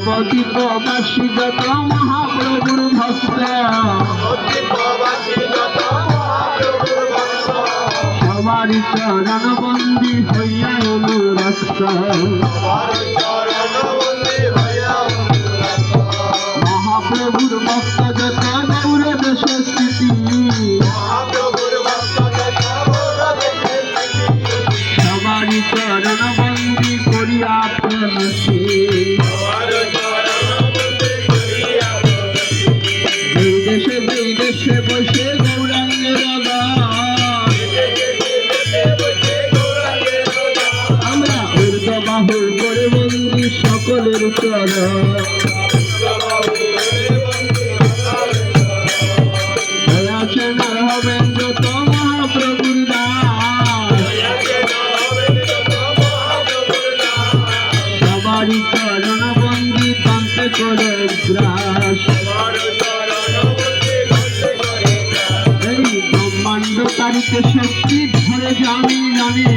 নবদ্বীপবাসী যত মহাপ্রভুর ভক্ত সবারই চরণ বন্দী হইয়া অনুরক্ত মহাপ্রভুর ভক্ত যত গৌর দেশে স্থিতি সবারই চরণ বন্দী করিয়া প্রণতি দেশে বসে গৌরাঙ্গের আমরা ঊর্ধ্ব বাহুর করে বন্দি সকলের চরণ দয়াচেনার হবেন যত মহাপ্রভুর দাস সবারই চরণ বন্দি তন্ত্রে করে গ্রাস ব্রহ্মাণ্ডকারীকে শক্তি ধরে জানি জানে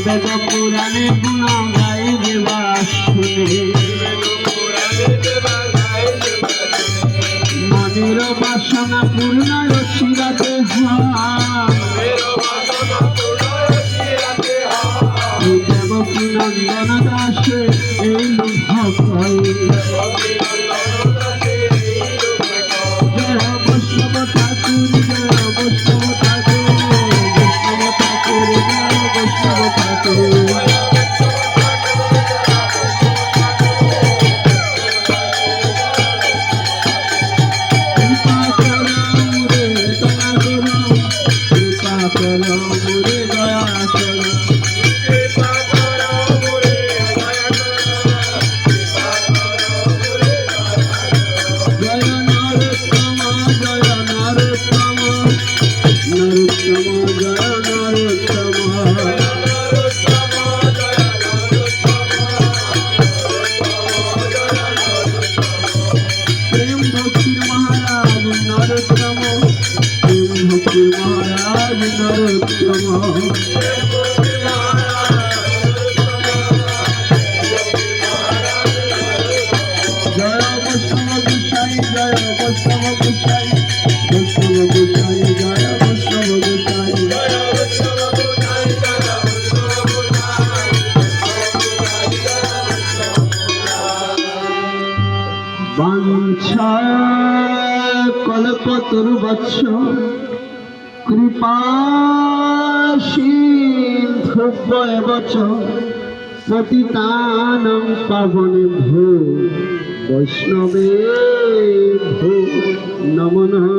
বেদ পুরাণে গুণ গাইবে বা শুনে মনের বাসনা পূর্ণ রচিরাতে দেবকী নন্দন দাসে এই ভক্ত বৈষ্ণব ঠাকুর বৈষ্ণব ঠাকুর বৈষ্ণব ঠাকুর বৈষ্ণব ঠাকুর কৃপা করম রে দয়া করম কৃপা করম রে দয়া করম प्रेम भक्ति महाराज नरोत्तम प्रेम भक्ति महाराज नरोत्तम जय वैष्णव गोसाई जय वैष्णव गोसाई वैष्णव गोसाई जय वैष्णव गोसाई वाञ्छा कल्पतरुवत्स कृपा सिन्धुभ्येव च पतितानां पावनेभ्यो वैष्णवेभ्यो नमो नमः।